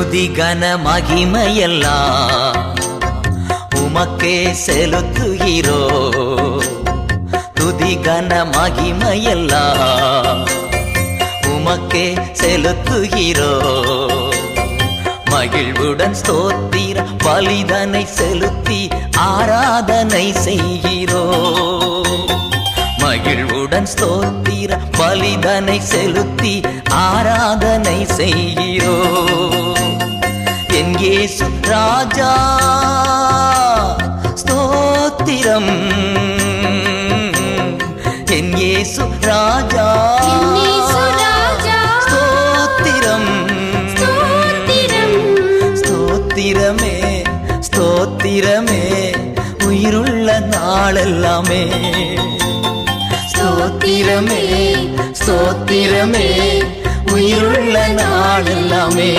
துதி கன மகிமையெல்லாம் உமக்கே செலுத்துகிறோ. துதி கன மகிமையெல்லாம் உமக்கே செலுத்துகிறோ. மகிழ்வுடன் ஸ்தோத்திர பலிதனை செலுத்தி ஆராதனை செய்கிறோ. மகிழ்வுடன் ஸ்தோத்திர பலிதனை செலுத்தி ஆராதனை செய்கிறோ. என் இயேசு ராஜா ஸ்தோத்திரம். என் இயேசு ராஜா ஸ்தோத்திரம். ஸ்தோத்திரமே ஸ்தோத்திரமே உயிருள்ள நாளெல்லாமே. ஸ்தோத்திரமே ஸ்தோத்திரமே உயிருள்ள நாளெல்லாமே.